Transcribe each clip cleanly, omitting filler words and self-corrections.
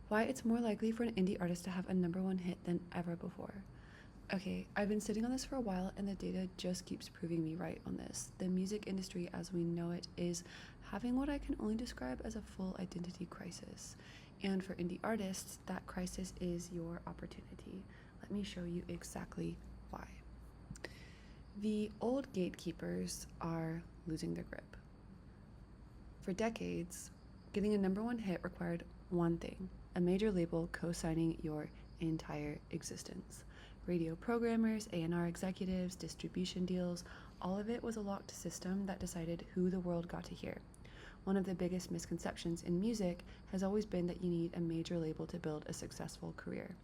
Why it's more likely for an indie artist to have a #1 hit than ever before. Okay, I've been sitting on this for a while and the data just keeps proving me right on this. The music industry as we know it is having what I can only describe as a full identity crisis. And for indie artists, that crisis is your opportunity. Let me show you exactly why. The old gatekeepers are losing their grip. For decades, getting a #1 hit required one thing: a major label co-signing your entire existence. Radio programmers, A&R executives, distribution deals, all of it was a locked system that decided who the world got to hear. One of the biggest misconceptions in music has always been that you need a major label to build a successful career.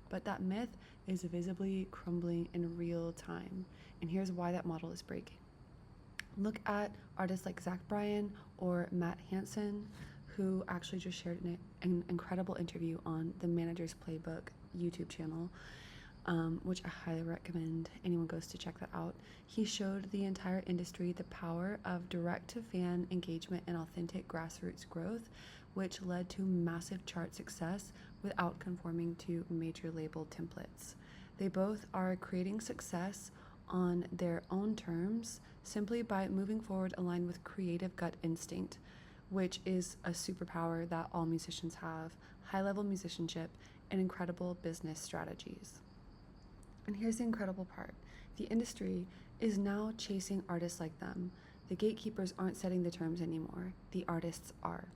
But that myth is visibly crumbling in real time, and here's why that model is breaking. Look at artists like Zach Bryan or Matt Hansen, who actually just shared an incredible interview on the Manager's Playbook YouTube channel, which I highly recommend anyone goes to check that out. He showed the entire industry the power of direct-to-fan engagement and authentic grassroots growth, which led to massive chart success without conforming to major label templates. They both are creating success on their own terms simply by moving forward aligned with creative gut instinct, which is a superpower that all musicians have, high-level musicianship, and incredible business strategies. And here's the incredible part. The industry is now chasing artists like them. The gatekeepers aren't setting the terms anymore. The artists are.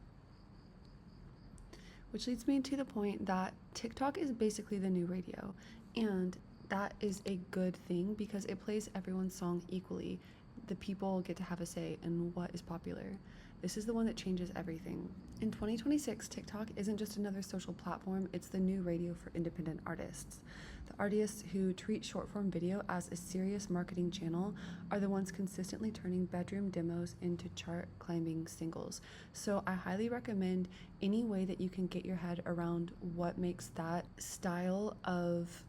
Which leads me to the point that TikTok is basically the new radio. And that is a good thing because it plays everyone's song equally. The people get to have a say in what is popular. This is the one that changes everything. In 2026, TikTok isn't just another social platform, it's the new radio for independent artists. The artists who treat short-form video as a serious marketing channel are the ones consistently turning bedroom demos into chart-climbing singles. So I highly recommend any way that you can get your head around what makes that style of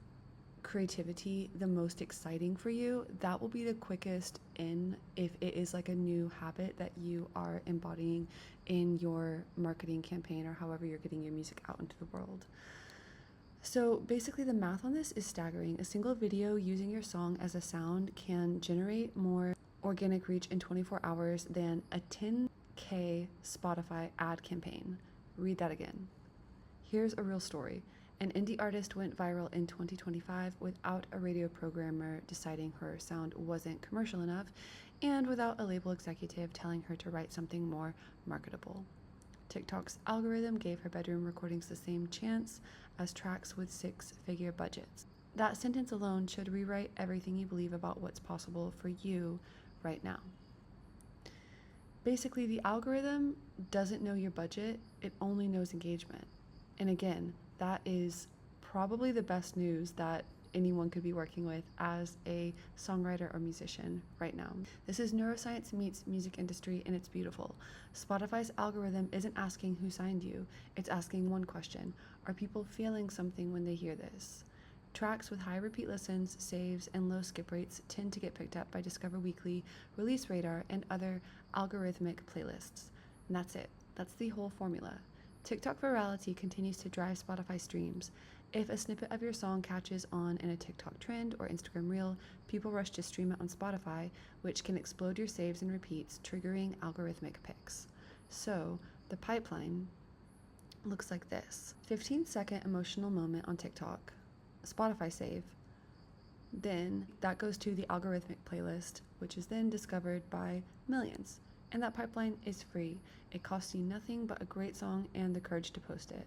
creativity the most exciting for you. That will be the quickest in if it is like a new habit that you are embodying in your marketing campaign or however you're getting your music out into the world. So basically the math on this is staggering. A single video using your song as a sound can generate more organic reach in 24 hours than a 10K Spotify ad campaign. Read that again. Here's a real story. An indie artist went viral in 2025 without a radio programmer deciding her sound wasn't commercial enough and without a label executive telling her to write something more marketable. TikTok's algorithm gave her bedroom recordings the same chance as tracks with 6-figure budgets. That sentence alone should rewrite everything you believe about what's possible for you right now. Basically, the algorithm doesn't know your budget, it only knows engagement. And again, that is probably the best news that anyone could be working with as a songwriter or musician right now. This is neuroscience meets music industry, and it's beautiful. Spotify's algorithm isn't asking who signed you, it's asking one question: are people feeling something when they hear this? Tracks with high repeat listens, saves, and low skip rates tend to get picked up by Discover Weekly, Release Radar, and other algorithmic playlists. And that's it. That's the whole formula. TikTok virality continues to drive Spotify streams. If a snippet of your song catches on in a TikTok trend or Instagram reel, people rush to stream it on Spotify, which can explode your saves and repeats, triggering algorithmic picks. So, the pipeline looks like this. 15-second emotional moment on TikTok, Spotify save. Then that goes to the algorithmic playlist, which is then discovered by millions. And that pipeline is free. It costs you nothing but a great song and the courage to post it.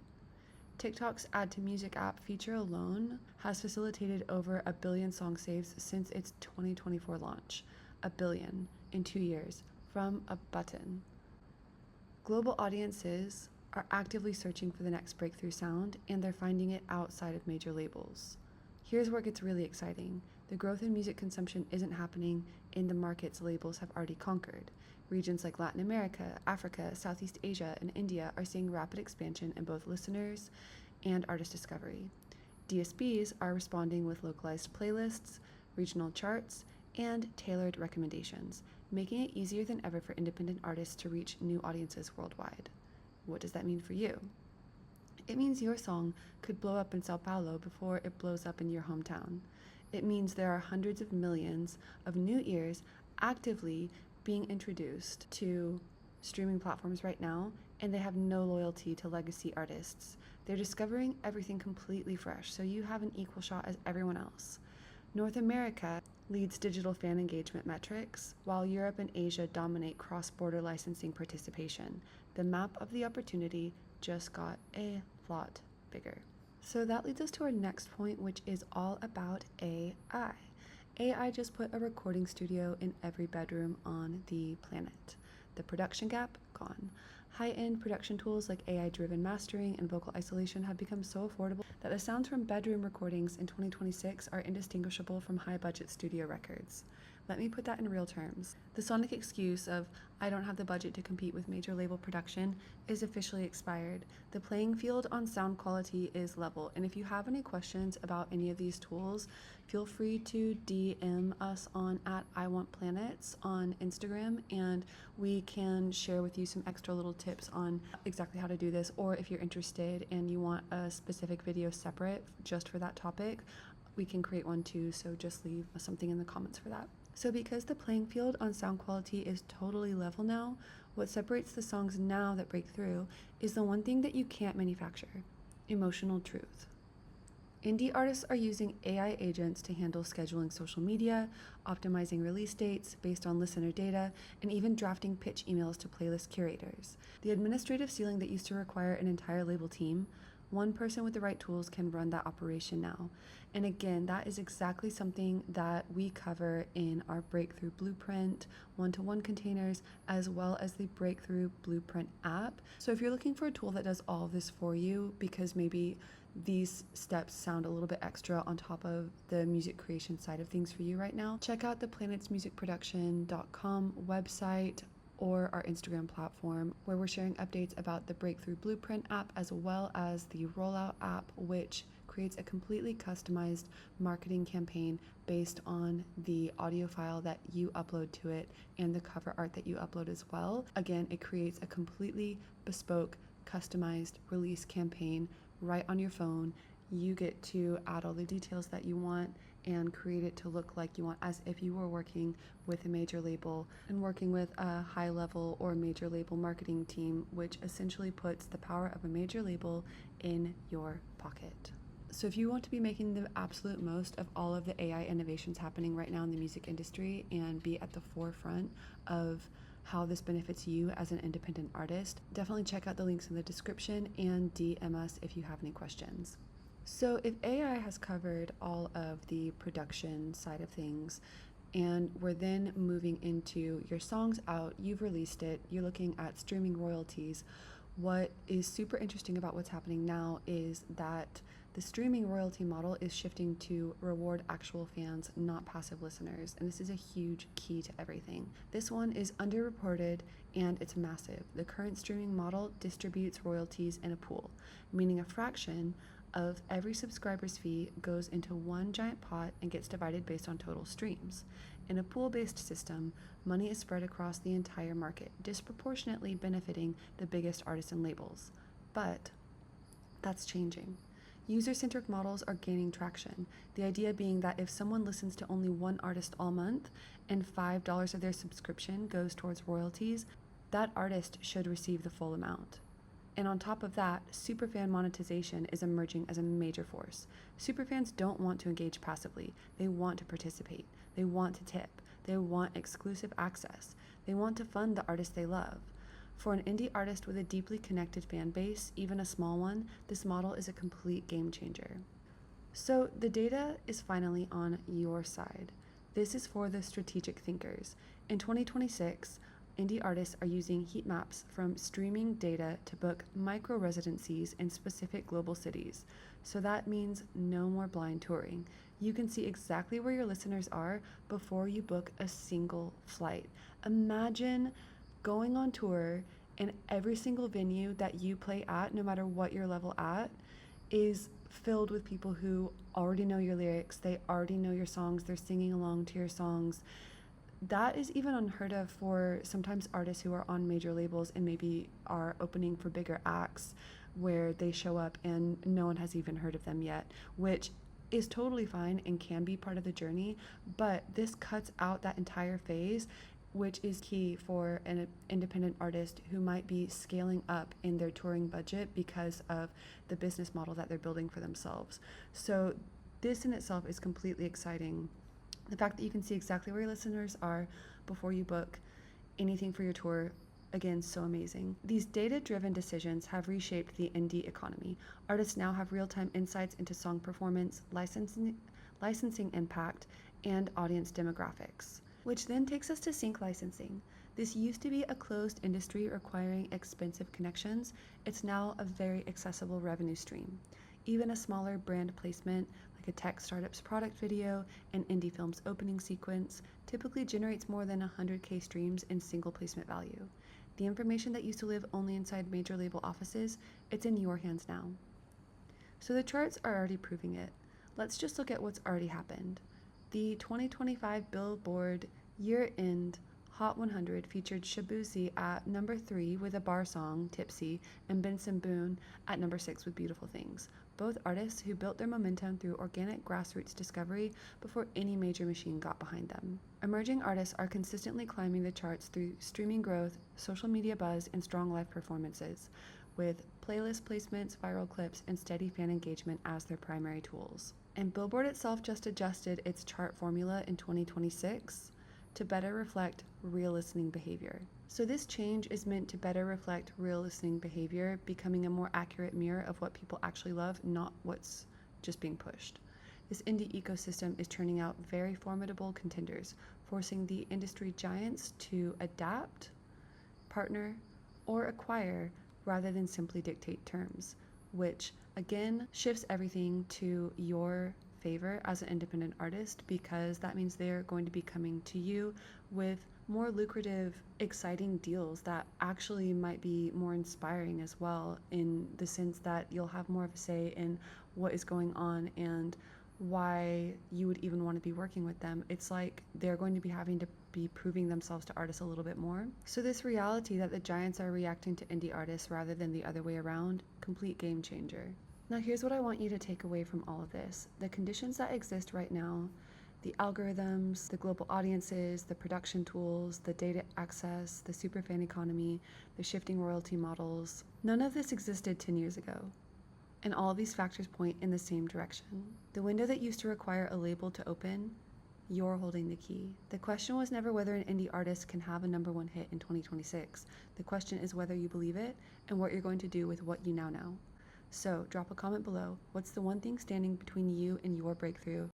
TikTok's Add to Music app feature alone has facilitated over 1 billion song saves since its 2024 launch. 1 billion in 2 years from a button. Global audiences are actively searching for the next breakthrough sound, and they're finding it outside of major labels. Here's where it gets really exciting. The growth in music consumption isn't happening in the markets labels have already conquered. Regions like Latin America, Africa, Southeast Asia, and India are seeing rapid expansion in both listeners and artist discovery. DSPs are responding with localized playlists, regional charts, and tailored recommendations, making it easier than ever for independent artists to reach new audiences worldwide. What does that mean for you? It means your song could blow up in Sao Paulo before it blows up in your hometown. It means there are hundreds of millions of new ears actively being introduced to streaming platforms right now, and they have no loyalty to legacy artists. They're discovering everything completely fresh, so you have an equal shot as everyone else. North America leads digital fan engagement metrics, while Europe and Asia dominate cross-border licensing participation. The map of the opportunity just got a lot bigger. So that leads us to our next point, which is all about AI. AI just put a recording studio in every bedroom on the planet. The production gap, gone. High-end production tools like AI-driven mastering and vocal isolation have become so affordable that the sounds from bedroom recordings in 2026 are indistinguishable from high-budget studio records. Let me put that in real terms. The sonic excuse of, I don't have the budget to compete with major label production, is officially expired. The playing field on sound quality is level, and if you have any questions about any of these tools, feel free to DM us on @IWantPlanets on Instagram, and we can share with you some extra little tips on exactly how to do this, or if you're interested and you want a specific video separate just for that topic, we can create one too, so just leave something in the comments for that. So because the playing field on sound quality is totally level now, what separates the songs now that break through is the one thing that you can't manufacture: emotional truth. Indie artists are using AI agents to handle scheduling social media, optimizing release dates based on listener data, and even drafting pitch emails to playlist curators. The administrative ceiling that used to require an entire label team, one person with the right tools can run that operation now. And again, that is exactly something that we cover in our Breakthrough Blueprint, one-to-one containers, as well as the Breakthrough Blueprint app. So if you're looking for a tool that does all of this for you, because maybe these steps sound a little bit extra on top of the music creation side of things for you right now, check out the planetsmusicproduction.com website or our Instagram platform, where we're sharing updates about the Breakthrough Blueprint app as well as the Rollout app, which creates a completely customized marketing campaign based on the audio file that you upload to it and the cover art that you upload as well. Again, it creates a completely bespoke, customized release campaign right on your phone. You get to add all the details that you want and create it to look like you want, as if you were working with a major label and working with a high level or major label marketing team, which essentially puts the power of a major label in your pocket. So if you want to be making the absolute most of all of the AI innovations happening right now in the music industry and be at the forefront of how this benefits you as an independent artist, definitely check out the links in the description and DM us if you have any questions. So if AI has covered all of the production side of things, and we're then moving into your song's out, you've released it, you're looking at streaming royalties, what is super interesting about what's happening now is that the streaming royalty model is shifting to reward actual fans, not passive listeners, and this is a huge key to everything. This one is underreported and it's massive. The current streaming model distributes royalties in a pool, meaning a fraction of every subscriber's fee goes into one giant pot and gets divided based on total streams. In a pool-based system, money is spread across the entire market, disproportionately benefiting the biggest artists and labels. But that's changing. User-centric models are gaining traction, the idea being that if someone listens to only one artist all month and $5 of their subscription goes towards royalties, that artist should receive the full amount. And on top of that, superfan monetization is emerging as a major force. Superfans don't want to engage passively. They want to participate. They want to tip. They want exclusive access. They want to fund the artists they love. For an indie artist with a deeply connected fan base, even a small one, this model is a complete game changer. So the data is finally on your side. This is for the strategic thinkers. In 2026, indie artists are using heat maps from streaming data to book micro residencies in specific global cities. So that means no more blind touring. You can see exactly where your listeners are before you book a single flight. Imagine going on tour and every single venue that you play at, no matter what your level at, is filled with people who already know your lyrics, they already know your songs, they're singing along to your songs. That is even unheard of for sometimes artists who are on major labels and maybe are opening for bigger acts. where they show up and no one has even heard of them yet, which is totally fine and can be part of the journey, but this cuts out that entire phase, which is key for an independent artist who might be scaling up in their touring budget because of the business model that they're building for themselves. So this in itself is completely exciting. The fact that you can see exactly where your listeners are before you book anything for your tour, again, so amazing. These data-driven decisions have reshaped the indie economy. Artists now have real-time insights into song performance, licensing impact, and audience demographics. Which then takes us to sync licensing. This used to be a closed industry requiring expensive connections. It's now a very accessible revenue stream. Even a smaller brand placement, like a tech startup's product video, an indie film's opening sequence, typically generates more than 100K streams in single placement value. The information that used to live only inside major label offices, it's in your hands now. So the charts are already proving it. Let's just look at what's already happened. The 2025 Billboard year-end Hot 100 featured Shabuzi at number 3 with a bar song, Tipsy, and Benson Boone at number 6 with Beautiful Things, both artists who built their momentum through organic grassroots discovery before any major machine got behind them. Emerging artists are consistently climbing the charts through streaming growth, social media buzz, and strong live performances, with playlist placements, viral clips, and steady fan engagement as their primary tools. And Billboard itself just adjusted its chart formula in 2026 to better reflect real listening behavior. So this change is meant to better reflect real listening behavior, becoming a more accurate mirror of what people actually love, not what's just being pushed. This indie ecosystem is turning out very formidable contenders, forcing the industry giants to adapt, partner, or acquire rather than simply dictate terms, which again shifts everything to your favor as an independent artist, because that means they're going to be coming to you with more lucrative, exciting deals that actually might be more inspiring as well, in the sense that you'll have more of a say in what is going on and why you would even want to be working with them. It's like they're going to be having to be proving themselves to artists a little bit more. So this reality that the giants are reacting to indie artists rather than the other way around, complete game changer. Now here's what I want you to take away from all of this. The conditions that exist right now, the algorithms, the global audiences, the production tools, the data access, the superfan economy, the shifting royalty models, none of this existed 10 years ago. And all of these factors point in the same direction. The window that used to require a label to open, you're holding the key. The question was never whether an indie artist can have a #1 hit in 2026. The question is whether you believe it and what you're going to do with what you now know. So drop a comment below. What's the one thing standing between you and your breakthrough?